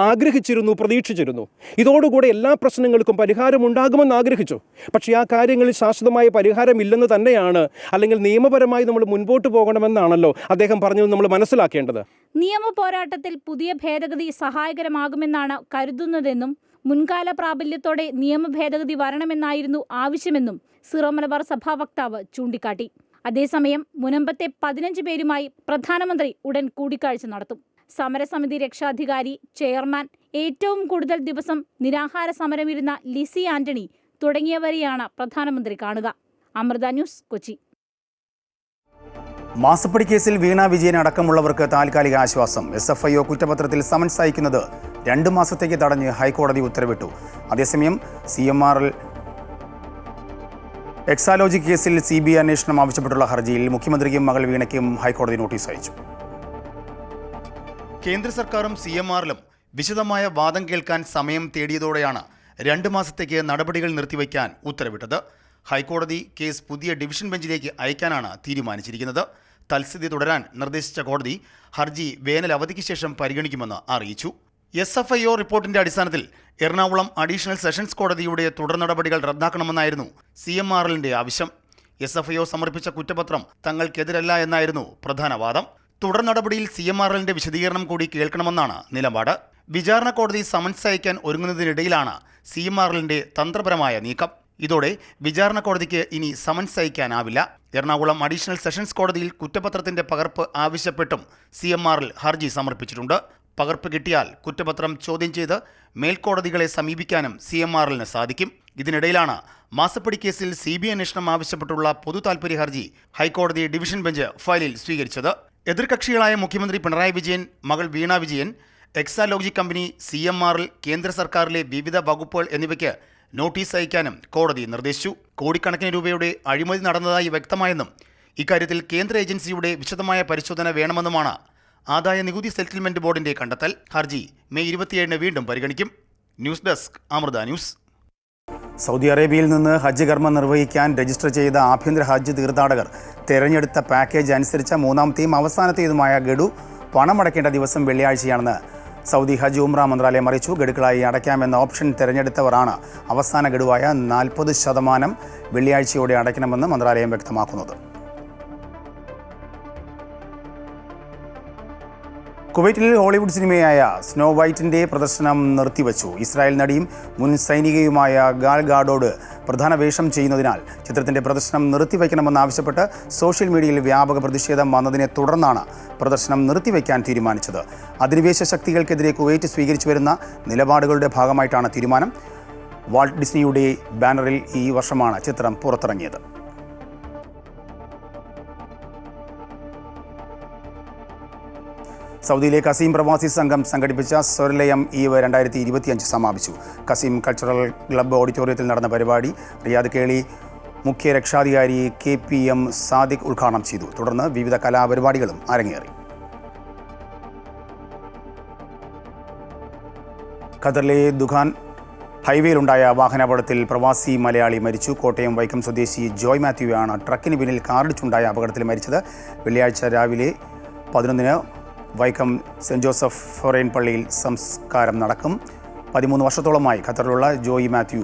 ആഗ്രഹിച്ചിരുന്നു, പ്രതീക്ഷിച്ചിരുന്നു. ഇതോടുകൂടെ എല്ലാ പ്രശ്നങ്ങൾക്കും പരിഹാരമുണ്ടാകുമെന്ന് ആഗ്രഹിച്ചു. പക്ഷേ ആ കാര്യങ്ങളിൽ ശാശ്വതമായ പരിഹാരമില്ലെന്ന് തന്നെയാണ്, അല്ലെങ്കിൽ നിയമപരമായി നമ്മൾ മുൻപോട്ട് പോകണമെന്നാണല്ലോ അദ്ദേഹം പറഞ്ഞത് നമ്മൾ മനസ്സിലാക്കേണ്ടത്. നിയമ പോരാട്ടത്തിൽ പുതിയ ഭേദഗതി സഹായകരമാകുമെന്നാണ് കരുതുന്നതെന്നും മുൻകാല പ്രാബല്യത്തോടെ നിയമ ഭേദഗതി വരണമെന്നായിരുന്നു ആവശ്യമെന്നും സീറോ മലബാർ സഭാ വക്താവ് ചൂണ്ടിക്കാട്ടി. അതേസമയം മുനമ്പത്തെ 15 പേരുമായി പ്രധാനമന്ത്രി ഉടൻ കൂടിക്കാഴ്ച നടത്തും. സമരസമിതി രക്ഷാധികാരി, ചെയർമാൻ, ഏറ്റവും കൂടുതൽ ദിവസം നിരാഹാര സമരമിരുന്ന ലിസി ആന്റണി തുടങ്ങിയവരെയാണ് പ്രധാനമന്ത്രി കാണുക. അമൃത ന്യൂസ്, കൊച്ചി. മാസപ്പടി കേസിൽ വീണ വിജയൻ അടക്കമുള്ളവർക്ക് താൽക്കാലിക ആശ്വാസം. SFIO കുറ്റപത്രത്തിൽ സമൻസ് അയക്കുന്നത് 2 മാസത്തേക്ക് തടഞ്ഞ് ഹൈക്കോടതി ഉത്തരവിട്ടു. അതേസമയം CMRL എക്സാലോജി കേസിൽ CBI അന്വേഷണം ആവശ്യപ്പെട്ടുള്ള ഹർജിയിൽ മുഖ്യമന്ത്രിക്കും മകൾ വീണയ്ക്കും ഹൈക്കോടതി നോട്ടീസ് അയച്ചു. കേന്ദ്ര സർക്കാരും CMRലും വിശദമായ വാദം കേൾക്കാൻ സമയം തേടിയതോടെയാണ് 2 മാസത്തേക്ക് നടപടികൾ നിർത്തിവയ്ക്കാൻ ഉത്തരവിട്ടത്. ഹൈക്കോടതി കേസ് പുതിയ ഡിവിഷൻ ബെഞ്ചിലേക്ക് അയക്കാനാണ് തീരുമാനിച്ചിരിക്കുന്നത്. തൽസ്ഥിതി തുടരാൻ നിർദ്ദേശിച്ച കോടതി ഹർജി വേനൽ അവധിക്ക് ശേഷം പരിഗണിക്കുമെന്ന് അറിയിച്ചു. SFIO റിപ്പോർട്ടിന്റെ അടിസ്ഥാനത്തിൽ എറണാകുളം അഡീഷണൽ സെഷൻസ് കോടതിയുടെ തുടർ നടപടികൾ റദ്ദാക്കണമെന്നായിരുന്നു CMRലിന്റെ ആവശ്യം. SFIO സമർപ്പിച്ച കുറ്റപത്രം തങ്ങൾക്കെതിരല്ല എന്നായിരുന്നു പ്രധാന വാദം. തുടർ നടപടിയിൽ CMRലിന്റെ വിശദീകരണം കൂടി കേൾക്കണമെന്നാണ് നിലപാട്. വിചാരണ കോടതി സമൻസ് അയക്കാൻ ഒരുങ്ങുന്നതിനിടയിലാണ് CMRലിന്റെ തന്ത്രപരമായ നീക്കം. ഇതോടെ വിചാരണ കോടതിക്ക് ഇനി സമൻസ് അയക്കാനാവില്ല. എറണാകുളം അഡീഷണൽ സെഷൻസ് കോടതിയിൽ കുറ്റപത്രത്തിന്റെ പകർപ്പ് ആവശ്യപ്പെട്ടും CMRൽ ഹർജി സമർപ്പിച്ചിട്ടുണ്ട്. പകർപ്പ് കിട്ടിയാൽ കുറ്റപത്രം ചോദ്യം ചെയ്ത് മേൽക്കോടതികളെ സമീപിക്കാനും CMRലിന് സാധിക്കും. ഇതിനിടയിലാണ് മാസപ്പടി കേസിൽ CBI അന്വേഷണം ആവശ്യപ്പെട്ടുള്ള പൊതു താൽപര്യ ഹർജി ഹൈക്കോടതി ഡിവിഷൻ ബെഞ്ച് ഫയലിൽ സ്വീകരിച്ചത്. എതിർകക്ഷികളായ മുഖ്യമന്ത്രി പിണറായി വിജയൻ, മകൾ വീണ വിജയൻ, എക്സാലോജി കമ്പനി, CMRൽ, കേന്ദ്ര സർക്കാരിലെ വിവിധ വകുപ്പുകൾ എന്നിവയ്ക്ക് നോട്ടീസ് അയക്കാനും കോടതി നിർദ്ദേശിച്ചു. കോടിക്കണക്കിന് രൂപയുടെ അഴിമതി നടന്നതായി വ്യക്തമായെന്നും ഇക്കാര്യത്തിൽ കേന്ദ്ര ഏജൻസിയുടെ വിശദമായ പരിശോധന വേണമെന്നുമാണ് ആദായ നികുതി സെറ്റിൽമെന്റ് ബോർഡിന്റെ കണ്ടെത്തൽ. ഹർജി മെയ് 27 വീണ്ടും പരിഗണിക്കും. News desk Amrita News. Saudi അറേബ്യയിൽ നിന്ന് ഹജ്ജ് കർമ്മം നിർവഹിക്കാൻ രജിസ്റ്റർ ചെയ്ത ആഭ്യന്തര ഹജ്ജ് തീർത്ഥാടകർ തെരഞ്ഞെടുത്ത പാക്കേജ് അനുസരിച്ച മൂന്നാമത്തെയും അവസാനത്തേതുമായ ഗഡു പണമടയ്ക്കേണ്ട ദിവസം വെള്ളിയാഴ്ചയാണെന്ന് സൗദി ഹജ്ജ് ഉംറ മന്ത്രാലയം അറിയിച്ചു. ഗഡുക്കളായി അടയ്ക്കാമെന്ന ഓപ്ഷൻ തിരഞ്ഞെടുത്തവരാണ് അവസാന ഗഡുവായ 40% വെള്ളിയാഴ്ചയോടെ അടയ്ക്കണമെന്ന് മന്ത്രാലയം വ്യക്തമാക്കുന്നത്. കുവൈറ്റിൽ ഹോളിവുഡ് സിനിമയായ സ്നോ വൈറ്റിൻ്റെ പ്രദർശനം നിർത്തിവച്ചു. ഇസ്രായേൽ നടിയും മുൻ സൈനികയുമായ ഗാൽ ഗാഡോട് പ്രധാന വേഷം ചെയ്യുന്നതിനാൽ ചിത്രത്തിൻ്റെ പ്രദർശനം നിർത്തിവയ്ക്കണമെന്നാവശ്യപ്പെട്ട് സോഷ്യൽ മീഡിയയിൽ വ്യാപക പ്രതിഷേധം വന്നതിനെ തുടർന്നാണ് പ്രദർശനം നിർത്തിവയ്ക്കാൻ തീരുമാനിച്ചത്. അധിനിവേശ ശക്തികൾക്കെതിരെ കുവൈറ്റ് സ്വീകരിച്ചു വരുന്ന നിലപാടുകളുടെ ഭാഗമായിട്ടാണ് തീരുമാനം. വാൾട്ട് ഡിസ്നിയുടെ ബാനറിൽ ഈ വർഷമാണ് ചിത്രം പുറത്തിറങ്ങിയത്. സൗദിയിലെ കസീം പ്രവാസി സംഘം സംഘടിപ്പിച്ച സ്വരലയം ഈവ് 2025 സമാപിച്ചു. കസീം കൾച്ചറൽ ക്ലബ്ബ് ഓഡിറ്റോറിയത്തിൽ നടന്ന പരിപാടി റിയാദ് കേളി മുഖ്യ രക്ഷാധികാരി KPM സാദിഖ് ഉദ്ഘാടനം ചെയ്തു. തുടർന്ന് വിവിധ കലാപരിപാടികളും അരങ്ങേറി. ഖത്തറിലെ ദുഖാൻ ഹൈവേയിലുണ്ടായ വാഹനാപകടത്തിൽ പ്രവാസി മലയാളി മരിച്ചു. കോട്ടയം വൈക്കം സ്വദേശി ജോയ് മാത്യുവാണ് ട്രക്കിന് പിന്നിൽ കാറിടിച്ചുണ്ടായ അപകടത്തിൽ മരിച്ചത്. വെള്ളിയാഴ്ച രാവിലെ 11 വൈക്കം സെൻറ് ജോസഫ് ഫൊറൈൻ പള്ളിയിൽ സംസ്കാരം നടക്കും. 13 വർഷത്തോളമായി ഖത്തറിലുള്ള ജോയി മാത്യു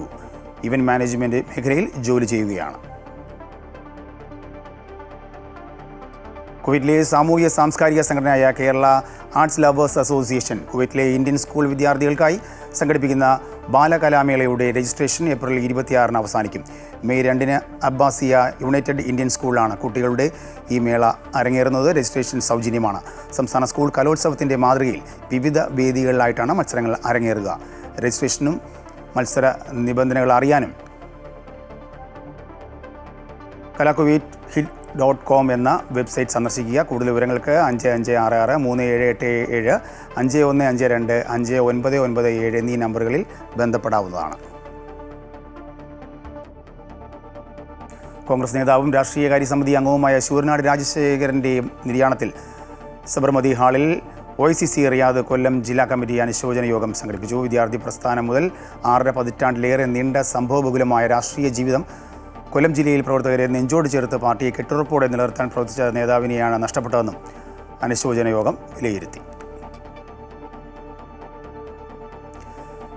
ഇവന്റ് മാനേജ്മെന്റ് മേഖലയിൽ ജോലി ചെയ്യുകയാണ്. കുവൈറ്റിലെ സാമൂഹ്യ സാംസ്കാരിക സംഘടനയായ കേരള ആർട്സ് ലവേഴ്സ് അസോസിയേഷൻ കുവൈറ്റിലെ ഇന്ത്യൻ സ്കൂൾ വിദ്യാർത്ഥികൾക്കായി സംഘടിപ്പിക്കുന്ന ബാലകലാമേളയുടെ രജിസ്ട്രേഷൻ ഏപ്രിൽ 26 അവസാനിക്കും. മെയ് 2 അബ്ബാസിയ യുണൈറ്റഡ് ഇന്ത്യൻ സ്കൂളിലാണ് കുട്ടികളുടെ ഈ മേള അരങ്ങേറുന്നത്. രജിസ്ട്രേഷൻ സൗജന്യമാണ്. സംസ്ഥാന സ്കൂൾ കലോത്സവത്തിൻ്റെ മാതൃകയിൽ വിവിധ വേദികളിലായിട്ടാണ് മത്സരങ്ങൾ അരങ്ങേറുക. രജിസ്ട്രേഷനും മത്സര നിബന്ധനകൾ അറിയാനും kalakuwait.com എന്ന വെബ്സൈറ്റ് സന്ദർശിക്കുക. കൂടുതൽ വിവരങ്ങൾക്ക് 5566 3777 5152 5997 എന്നീ നമ്പറുകളിൽ ബന്ധപ്പെടാവുന്നതാണ്. കോൺഗ്രസ് നേതാവും രാഷ്ട്രീയകാര്യ സമിതി അംഗവുമായ ശൂരനാട് രാജശേഖരൻ്റെ നിര്യാണത്തിൽ സബർമതി ഹാളിൽ OICC റിയാദ് കൊല്ലം ജില്ലാ കമ്മിറ്റി അനുശോചന യോഗം സംഘടിപ്പിച്ചു. വിദ്യാർത്ഥി പ്രസ്ഥാനം മുതൽ 6.5 പതിറ്റാണ്ടിലേറെ നീണ്ട സംഭവബഹുലമായ രാഷ്ട്രീയ ജീവിതം കൊല്ലം ജില്ലയിൽ പ്രവർത്തകരെ നെഞ്ചോട് ചേർത്ത് പാർട്ടിയെ കെട്ടുറപ്പോടെ നിലനിർത്താൻ പ്രവർത്തിച്ച നേതാവിനെയാണ് നഷ്ടപ്പെട്ടതെന്നും അനുശോചന യോഗം വിലയിരുത്തി.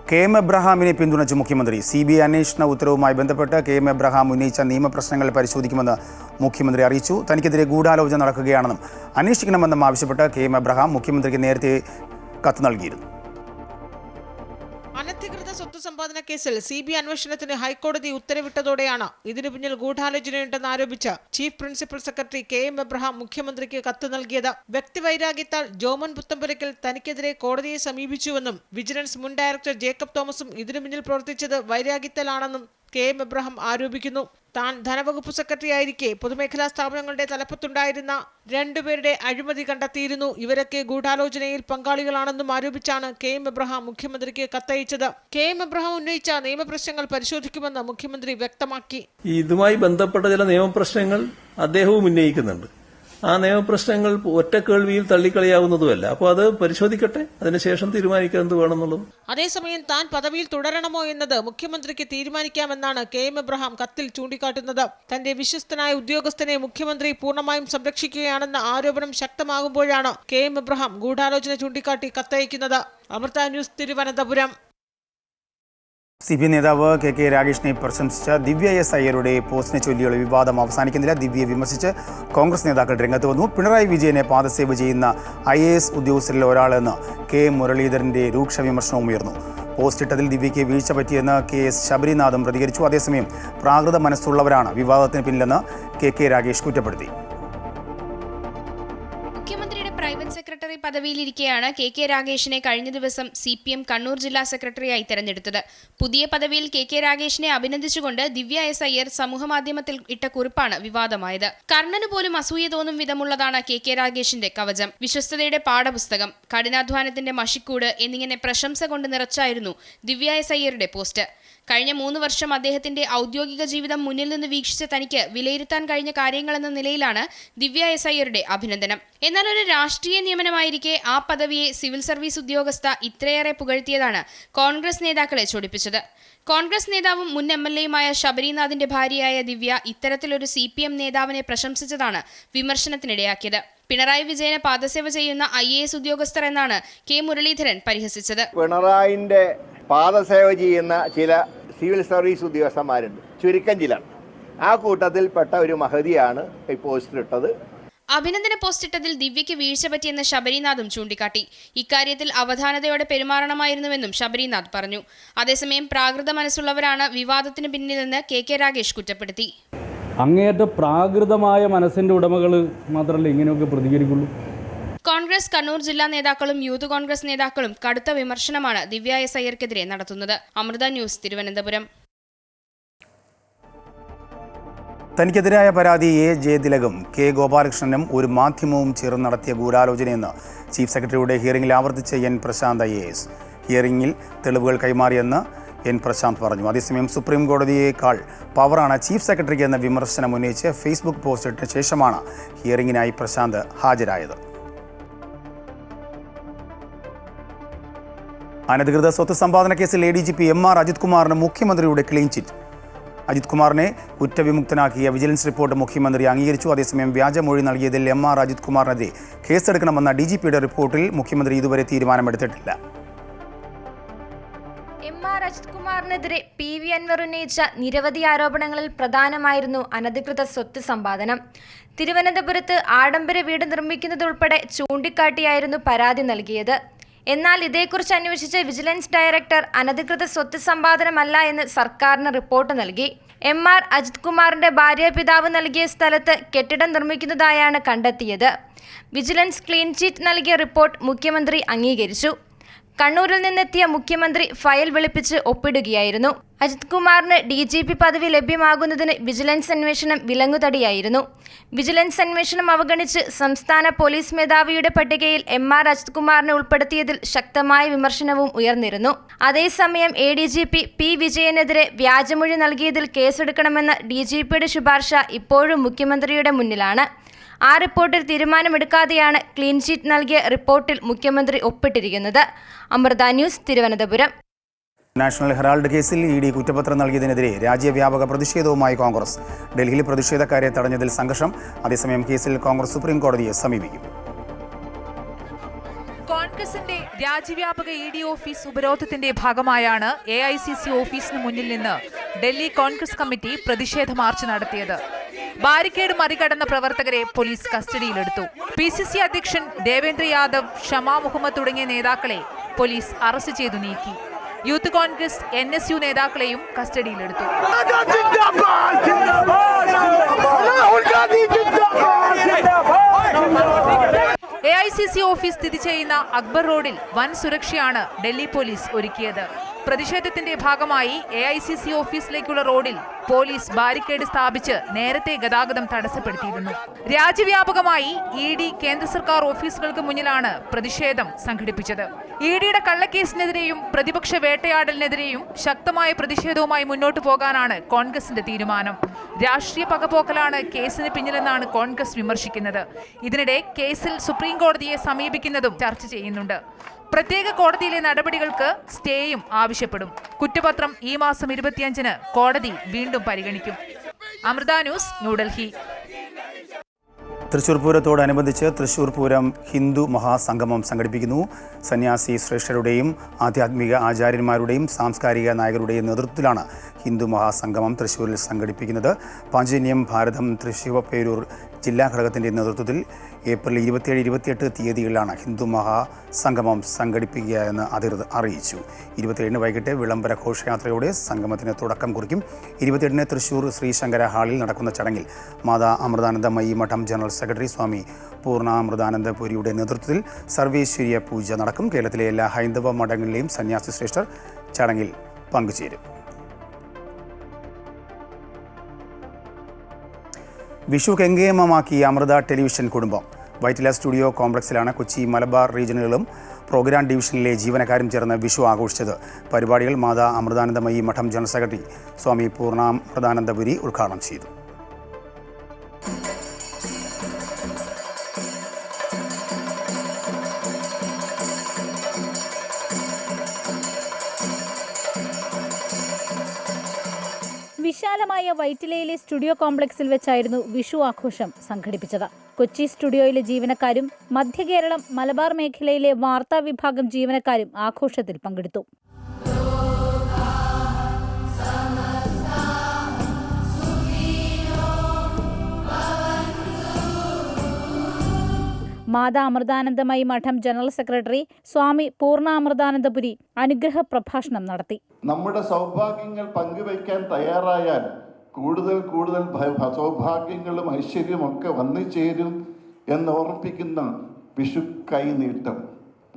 KM എബ്രഹാമിനെ പിന്തുണച്ച് മുഖ്യമന്ത്രി. CBI അന്വേഷണ ഉത്തരവുമായി ബന്ധപ്പെട്ട് KM എബ്രഹാം ഉന്നയിച്ച നിയമപ്രശ്നങ്ങൾ പരിശോധിക്കുമെന്ന് മുഖ്യമന്ത്രി അറിയിച്ചു. തനിക്കെതിരെ ഗൂഢാലോചന നടക്കുകയാണെന്നും അന്വേഷിക്കണമെന്നും ആവശ്യപ്പെട്ട് KM എബ്രഹാം മുഖ്യമന്ത്രിക്ക് നേരത്തെ കത്ത് നൽകിയിരുന്നു. അനധികൃത സ്വത്ത് സമ്പാദന കേസിൽ CBI അന്വേഷണത്തിന് ഹൈക്കോടതി ഉത്തരവിട്ടതോടെയാണ് ഇതിനു പിന്നിൽ ഗൂഢാലോചനയുണ്ടെന്ന് ആരോപിച്ച് chief principal secretary KM Abraham മുഖ്യമന്ത്രിക്ക് കത്ത് നൽകിയത്. വ്യക്തിവൈരാഗ്യത്താൽ ജോമൻ പുത്തമ്പുരയ്ക്കൽ തനിക്കെതിരെ കോടതിയെ സമീപിച്ചുവെന്നും വിജിലൻസ് മുൻ ഡയറക്ടർ ജേക്കബ് തോമസും ഇതിനു പിന്നിൽ പ്രവർത്തിച്ചത് വൈരാഗ്യത്താലാണെന്നും KM എബ്രഹാം ആരോപിക്കുന്നു. താൻ ധനവകുപ്പ് സെക്രട്ടറി ആയിരിക്കെ പൊതുമേഖലാ സ്ഥാപനങ്ങളുടെ തലപ്പത്തുണ്ടായിരുന്ന 2 പേരുടെ അഴിമതി കണ്ടെത്തിയിരുന്നു. ഇവരൊക്കെ ഗൂഢാലോചനയിൽ പങ്കാളികളാണെന്നും ആരോപിച്ചാണ് KM എബ്രഹാം മുഖ്യമന്ത്രിക്ക് കത്തയച്ചത്. KM എബ്രഹാം ഉന്നയിച്ച നിയമപ്രശ്നങ്ങൾ പരിശോധിക്കുമെന്ന് മുഖ്യമന്ത്രി വ്യക്തമാക്കി. ഇതുമായി ബന്ധപ്പെട്ട ചില നിയമപ്രശ്നങ്ങൾ അദ്ദേഹവും ഉന്നയിക്കുന്നുണ്ട്. ആ നിയമപ്രശ്നങ്ങൾ ഒറ്റ കേൾവിയിൽ തള്ളിക്കളയാവുന്നതുമല്ല. അപ്പോൾ അത് പരിശോധിക്കട്ടെ, അതിനുശേഷം തീരുമാനിക്കാൻ എന്ത് വേണമെന്നുള്ളത്. അതേസമയം താൻ പദവിയിൽ തുടരണമോ എന്നത് മുഖ്യമന്ത്രിക്ക് തീരുമാനിക്കാമെന്നാണ് KM എബ്രഹാം കത്തിൽ ചൂണ്ടിക്കാട്ടുന്നത്. തന്റെ വിശ്വസ്തനായ ഉദ്യോഗസ്ഥനെ മുഖ്യമന്ത്രി പൂർണ്ണമായും സംരക്ഷിക്കുകയാണെന്ന ആരോപണം ശക്തമാകുമ്പോഴാണ് KM എബ്രഹാം ഗൂഢാലോചന ചൂണ്ടിക്കാട്ടി കത്തയക്കുന്നത്. അമൃത ന്യൂസ്, തിരുവനന്തപുരം. CPI നേതാവ് KK രാഗേഷിനെ പ്രശംസിച്ച ദിവ്യ S അയ്യരുടെ പോസ്റ്റിനെ ചൊല്ലിയുള്ള വിവാദം അവസാനിക്കുന്നില്ല. ദിവ്യയെ വിമർശിച്ച് കോൺഗ്രസ് നേതാക്കൾ രംഗത്ത് വന്നു. പിണറായി വിജയനെ പാദസേവ ചെയ്യുന്ന IAS ഉദ്യോഗസ്ഥരിൽ ഒരാളെന്ന് K മുരളീധരൻ്റെ രൂക്ഷ വിമർശനവും ഉയർന്നു. പോസ്റ്റിട്ടതിൽ ദിവ്യയ്ക്ക് വീഴ്ച പറ്റിയെന്ന് KS ശബരിനാഥും പ്രതികരിച്ചു. അതേസമയം പ്രാകൃത മനസ്സുള്ളവരാണ് വിവാദത്തിന് പിന്നിലെന്ന് KK രാഗേഷ് കുറ്റപ്പെടുത്തി. മുഖ്യമന്ത്രിയുടെ പ്രൈവറ്റ് സെക്രട്ടറി പദവിയിലിരിക്കെയാണ് KK രാഗേഷിനെ കഴിഞ്ഞ ദിവസം CPM കണ്ണൂർ ജില്ലാ സെക്രട്ടറിയായി തെരഞ്ഞെടുത്തത്. പുതിയ പദവിയിൽ KK രാഗേഷിനെ അഭിനന്ദിച്ചുകൊണ്ട് ദിവ്യ S അയ്യർ സമൂഹമാധ്യമത്തിൽ ഇട്ട കുറിപ്പാണ് വിവാദമായത്. കർണന് പോലും അസൂയ തോന്നും വിധമുള്ളതാണ് KK രാഗേഷിന്റെ കവചം. വിശ്വസ്തതയുടെ പാഠപുസ്തകം, കഠിനാധ്വാനത്തിന്റെ മഷിക്കൂട് എന്നിങ്ങനെ പ്രശംസ കൊണ്ട് നിറച്ചായിരുന്നു ദിവ്യ S അയ്യരുടെ പോസ്റ്റ്. കഴിഞ്ഞ 3 വർഷം അദ്ദേഹത്തിന്റെ ഔദ്യോഗിക ജീവിതം മുന്നിൽ നിന്ന് വീക്ഷിച്ച തനിക്ക് വിലയിരുത്താൻ കഴിഞ്ഞ കാര്യങ്ങളെന്ന നിലയിലാണ് ദിവ്യ എസ് അയ്യരുടെ അഭിനന്ദനം. എന്നാൽ ഒരു രാഷ്ട്രീയ നിയമനമായിരിക്കെ ആ പദവിയെ സിവിൽ സർവീസ് ഉദ്യോഗസ്ഥ ഇത്രയേറെ പുകഴ്ത്തിയതാണ് കോൺഗ്രസ് നേതാക്കളെ ചൊടിപ്പിച്ചത്. കോൺഗ്രസ് നേതാവും മുൻ MLAയുമായ ശബരിനാഥിന്റെ ഭാര്യയായ ദിവ്യ ഇത്തരത്തിലൊരു CPM നേതാവിനെ പ്രശംസിച്ചതാണ് വിമർശനത്തിനിടയാക്കിയത്. പിണറായി വിജയനെ പാദസേവ ചെയ്യുന്ന IAS ഉദ്യോഗസ്ഥർ എന്നാണ് K. മുരളീധരൻ പരിഹസിച്ചത്. പിണറായിന്റെ പാദസേവ ചെയ്യുന്ന ചില സിവിൽ സർവീസ് ഉദ്യോഗസ്ഥന്മാരുണ്ട്, ചുരുക്കം ചിലർ. ആ കൂട്ടത്തിൽപ്പെട്ട ഒരു മഹതിയാണ് ഈ പോസ്റ്റിലിട്ടത്. അഭിനന്ദന പോസ്റ്റിട്ടതിൽ ദിവ്യയ്ക്ക് വീഴ്ച പറ്റിയെന്ന് ശബരിനാഥും ചൂണ്ടിക്കാട്ടി. ഇക്കാര്യത്തിൽ അവധാനതയോടെ പെരുമാറണമായിരുന്നുവെന്നും ശബരിനാഥ് പറഞ്ഞു. അതേസമയം പ്രാകൃത മനസ്സുള്ളവരാണ് വിവാദത്തിന് പിന്നിലെന്ന് KK രാഗേഷ് കുറ്റപ്പെടുത്തി. അങ്ങേയറ്റ പ്രാകൃതമായ മനസ്സിന്റെ ഉടമകൾ മാത്രമല്ല ഇങ്ങനെയൊക്കെ പ്രതികരിക്കുള്ളൂ. കോൺഗ്രസ് കണ്ണൂർ ജില്ലാ നേതാക്കളും യൂത്ത് കോൺഗ്രസ് നേതാക്കളും കടുത്ത വിമർശനമാണ് ദിവ്യ എസ് അയ്യർക്കെതിരെ നടത്തുന്നത്. അമൃത ന്യൂസ്, തിരുവനന്തപുരം. തനിക്കെതിരായ പരാതി A. ജയതിലകും K. ഗോപാലകൃഷ്ണനും ഒരു മാധ്യമവും ചേർന്ന് നടത്തിയ ഗൂഢാലോചനയെന്ന് ചീഫ് സെക്രട്ടറിയുടെ ഹിയറിംഗിൽ ആവർത്തിച്ച N. പ്രശാന്ത് IAS. ഹിയറിംഗിൽ തെളിവുകൾ കൈമാറിയെന്ന് N. പ്രശാന്ത് പറഞ്ഞു. അതേസമയം സുപ്രീം കോടതിയേക്കാൾ പവറാണ് ചീഫ് സെക്രട്ടറിക്ക് എന്ന വിമർശനം ഉന്നയിച്ച് ഫേസ്ബുക്ക് പോസ്റ്റ് ഇട്ട ശേഷമാണ് ഹിയറിംഗിനായി പ്രശാന്ത് ഹാജരായത്. അനധികൃത സ്വത്ത് സമ്പാദന കേസിൽ ADGP MR അജിത് കുമാറിന് മുഖ്യമന്ത്രിയുടെ ക്ലീൻ ചിറ്റ്. അജിത് കുമാറിനെ കുറ്റവിമുക്തനാക്കിയ വിജിലൻസ് റിപ്പോർട്ട് മുഖ്യമന്ത്രി അംഗീകരിച്ചു. അതേസമയം വ്യാജമൊഴി നൽകിയതിൽ MR അജിത് കുമാറിനെതിരെ കേസെടുക്കണമെന്ന DGPയുടെ റിപ്പോർട്ടിൽ മുഖ്യമന്ത്രി ഇതുവരെ തീരുമാനമെടുത്തിട്ടില്ല. MR അജിത് കുമാറിനെതിരെ PV അൻവർ ഉന്നയിച്ച നിരവധി ആരോപണങ്ങളിൽ പ്രധാനമായിരുന്നു അനധികൃത സ്വത്ത് സമ്പാദനം. തിരുവനന്തപുരത്ത് ആഡംബര വീട് നിർമ്മിക്കുന്നതുൾപ്പെടെ ചൂണ്ടിക്കാട്ടിയായിരുന്നു പരാതി നൽകിയത്. എന്നാൽ ഇതേക്കുറിച്ച് അന്വേഷിച്ച വിജിലൻസ് ഡയറക്ടർ അനധികൃത സ്വത്ത് സമ്പാദനമല്ല എന്ന് സർക്കാരിന് റിപ്പോർട്ട് നൽകി. MR അജിത് കുമാറിന്റെ ഭാര്യാപിതാവ് നൽകിയ സ്ഥലത്ത് കെട്ടിടം നിർമ്മിക്കുന്നതായാണ് കണ്ടെത്തിയത്. വിജിലൻസ് ക്ലീൻ ചിറ്റ് നൽകിയ റിപ്പോർട്ട് മുഖ്യമന്ത്രി അംഗീകരിച്ചു. കണ്ണൂരിൽ നിന്നെത്തിയ മുഖ്യമന്ത്രി ഫയൽ വെളുപ്പിച്ച് ഒപ്പിടുകയായിരുന്നു. അജിത് കുമാറിന് DGP പദവി ലഭ്യമാകുന്നതിന് വിജിലൻസ് അന്വേഷണം വിലങ്ങുതടിയായിരുന്നു. വിജിലൻസ് അന്വേഷണം അവഗണിച്ച് സംസ്ഥാന പോലീസ് മേധാവിയുടെ പട്ടികയിൽ MR അജിത് കുമാറിനെ ഉൾപ്പെടുത്തിയതിൽ ശക്തമായ വിമർശനവും ഉയർന്നിരുന്നു. അതേസമയം ADGP P. വിജയനെതിരെ വ്യാജമൊഴി നൽകിയതിൽ കേസെടുക്കണമെന്ന DGPയുടെ ശുപാർശ ഇപ്പോഴും മുഖ്യമന്ത്രിയുടെ മുന്നിലാണ്. ആ റിപ്പോർട്ടിൽ തീരുമാനമെടുക്കാതെയാണ് ക്ലീൻ ചിറ്റ് നൽകിയ റിപ്പോർട്ടിൽ മുഖ്യമന്ത്രി ഒപ്പിട്ടിരിക്കുന്നത്. Amrita news, Thiruvananthapuram. National Herald കേസിൽ ED കുറ്റപത്രം നൽകിയതിനെതിരെ രാജ്യവ്യാപക പ്രതിഷേധവുമായി കോൺഗ്രസ്. ഡൽഹിയിൽ പ്രതിഷേധക്കാരെ തടഞ്ഞതിൽ സംഘർഷം. അതേസമയം കേസിൽ കോൺഗ്രസ് സുപ്രീം കോടതിയെ സമീപിക്കും. കോൺഗ്രസിന്റെ രാജ്യവ്യാപക ED ഓഫീസ് ഉപരോധത്തിന്റെ ഭാഗമായാണ് AICC ഓഫീസിന് മുന്നിൽ നിന്ന് ഡൽഹി കോൺഗ്രസ് കമ്മിറ്റി പ്രതിഷേധ മാർച്ച് നടത്തിയത്. ബാരിക്കേഡ് മറികടന്ന പ്രവർത്തകരെ പോലീസ് കസ്റ്റഡിയിലെടുത്തു. PCC അധ്യക്ഷൻ ദേവേന്ദ്ര യാദവ്, ഷമാ മുഹമ്മദ് തുടങ്ങിയ നേതാക്കളെ പോലീസ് അറസ്റ്റ് ചെയ്തു നീക്കി. യൂത്ത് കോൺഗ്രസ് NSU നേതാക്കളെയും കസ്റ്റഡിയിലെടുത്തു. AICC ഓഫീസ് സ്ഥിതി ചെയ്യുന്ന അക്ബർ റോഡിൽ വൻ സുരക്ഷയാണ് ഡൽഹി പോലീസ് ഒരുക്കിയത്. പ്രതിഷേധത്തിന്റെ ഭാഗമായി AICC ഓഫീസിലേക്കുള്ള റോഡിൽ പോലീസ് ബാരിക്കേഡ് സ്ഥാപിച്ച് നേരത്തെ ഗതാഗതം തടസ്സപ്പെടുത്തിയിരുന്നു. രാജ്യവ്യാപകമായി ED കേന്ദ്ര സർക്കാർ ഓഫീസുകൾക്ക് മുന്നിലാണ് പ്രതിഷേധം സംഘടിപ്പിച്ചത്. EDയുടെ കള്ളക്കേസിനെതിരെയും പ്രതിപക്ഷ വേട്ടയാടലിനെതിരെയും ശക്തമായ പ്രതിഷേധവുമായി മുന്നോട്ടു പോകാനാണ് കോൺഗ്രസിന്റെ തീരുമാനം. രാഷ്ട്രീയ പകപോക്കലാണ് കേസിന് പിന്നിലെന്നാണ് കോൺഗ്രസ് വിമർശിക്കുന്നത്. ഇതിനിടെ കേസിൽ സുപ്രീം കോടതിയെ സമീപിക്കുന്നതും ചർച്ച ചെയ്യുന്നുണ്ട്. പ്രത്യേക കോടതിയിലെ നടപടികൾക്ക് സ്റ്റേയും ആവശ്യപ്പെടും. കുറ്റപത്രം ഈ മാസം 25-ന് കോടതി വീണ്ടും പരിഗണിക്കും. അമൃത ന്യൂസ്, ന്യൂഡൽഹി. തൃശ്ശൂർ പൂരത്തോടനുബന്ധിച്ച് തൃശ്ശൂർ പൂരം ഹിന്ദു മഹാസംഗമം സംഘടിപ്പിക്കുന്നു. സന്യാസി ശ്രേഷ്ഠരുടെയും ആധ്യാത്മിക ആചാര്യന്മാരുടെയും സാംസ്കാരിക നായകരുടെയും നേതൃത്വത്തിലാണ് ഹിന്ദു മഹാസംഗമം തൃശ്ശൂരിൽ സംഘടിപ്പിക്കുന്നത്. പാഞ്ചജന്യം ഭാരതം തൃശ്ശൂർ ജില്ലാ ഘടകത്തിൻ്റെ നേതൃത്വത്തിൽ ഏപ്രിൽ 27-28 തീയതികളിലാണ് ഹിന്ദു മഹാസംഗമം സംഘടിപ്പിക്കുക എന്ന് അധികൃതർ അറിയിച്ചു. 27-ന് വൈകിട്ട് വിളംബര ഘോഷയാത്രയോടെ സംഗമത്തിന് തുടക്കം കുറിക്കും. 28-ന് തൃശ്ശൂർ ശ്രീശങ്കര ഹാളിൽ നടക്കുന്ന ചടങ്ങിൽ മാതാ അമൃതാനന്ദമയി മഠം ജനറൽ സെക്രട്ടറി സ്വാമി പൂർണ്ണാമൃതാനന്ദപുരിയുടെ നേതൃത്വത്തിൽ സർവേശ്വര്യ പൂജ നടക്കും. കേരളത്തിലെ എല്ലാ ഹൈന്ദവ മഠങ്ങളിലെയും സന്യാസി ശ്രേഷ്ഠർ ചടങ്ങിൽ പങ്കുചേരും. വിഷു കെങ്കേമമാക്കി അമൃത ടെലിവിഷൻ കുടുംബം. വൈറ്റില സ്റ്റുഡിയോ കോംപ്ലക്സിലാണ് കൊച്ചി മലബാർ റീജിയനുകളും പ്രോഗ്രാം ഡിവിഷനിലെ ജീവനക്കാരും ചേർന്ന് വിഷു ആഘോഷിച്ചത്. പരിപാടികൾ മാതാ അമൃതാനന്ദമയി മഠം ജനറൽ സെക്രട്ടറി സ്വാമി പൂർണ്ണാമൃതാനന്ദപുരി ഉദ്ഘാടനം ചെയ്തു. വിശാലമായ വൈറ്റിലയിലെ സ്റ്റുഡിയോ കോംപ്ലക്സിൽ വെച്ചായിരുന്നു വിഷു ആഘോഷം സംഘടിപ്പിച്ചത്. കൊച്ചി സ്റ്റുഡിയോയിലെ ജീവനക്കാരും മധ്യകേരളം മലബാർ മേഖലയിലെ വാർത്താ വിഭാഗം ജീവനക്കാരും ആഘോഷത്തിൽ പങ്കെടുത്തു. മാതാ അമൃതാനന്ദമയി മഠം ജനറൽ സെക്രട്ടറി സ്വാമി പൂർണ്ണാമൃതാനന്ദപുരി അനുഗ്രഹ പ്രഭാഷണം നടത്തി. നമ്മുടെ സൗഭാഗ്യങ്ങൾ പങ്കുവയ്ക്കാൻ തയ്യാറായാൽ കൂടുതൽ കൂടുതൽ സൗഭാഗ്യങ്ങളും ഐശ്വര്യവും ഒക്കെ വന്നു ചേരും എന്ന് ഓർമ്മിപ്പിക്കുന്ന വിഷു കൈനീട്ടം.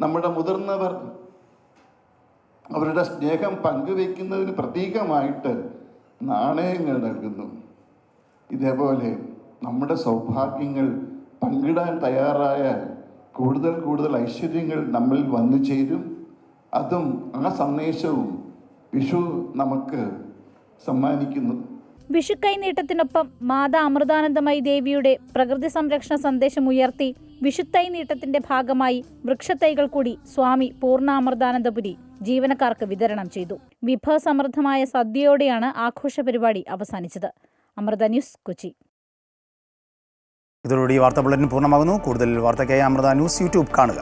നമ്മുടെ മുതിർന്നവർ അവരുടെ സ്നേഹം പങ്കുവയ്ക്കുന്നതിന് പ്രതീകമായിട്ട് നാണയങ്ങൾ നൽകുന്നു. ഇതേപോലെ നമ്മുടെ സൗഭാഗ്യങ്ങൾ പങ്കിടാൻ തയ്യാറായാൽ കൂടുതൽ കൂടുതൽ ഐശ്വര്യങ്ങൾ നമ്മിൽ വന്നു ചേരും. അതും ആ സന്ദേശവും വിഷു നമുക്ക് സമ്മാനിക്കുന്നു. വിഷു കൈനീട്ടത്തിനൊപ്പം മാതാ അമൃതാനന്ദമയി ദേവിയുടെ പ്രകൃതി സംരക്ഷണ സന്ദേശം ഉയർത്തി വിഷുത്തൈ നീട്ടത്തിന്റെ ഭാഗമായി വൃക്ഷത്തൈകൾ കൂടി സ്വാമി പൂർണ്ണാമൃതാനന്ദപുരി ജീവനക്കാർക്ക് വിതരണം ചെയ്തു. വിഭവസമൃദ്ധമായ സദ്യയോടെയാണ് ആഘോഷ പരിപാടി അവസാനിച്ചത്. അമൃത ന്യൂസ്, കൊച്ചി. ഇതോടുകൂടി വാർത്താ ബുള്ളറ്റിൻ പൂർണ്ണമാകുന്നു. കൂടുതൽ വാർത്തയ്ക്കായി അമൃത ന്യൂസ് യൂട്യൂബ് കാണുക.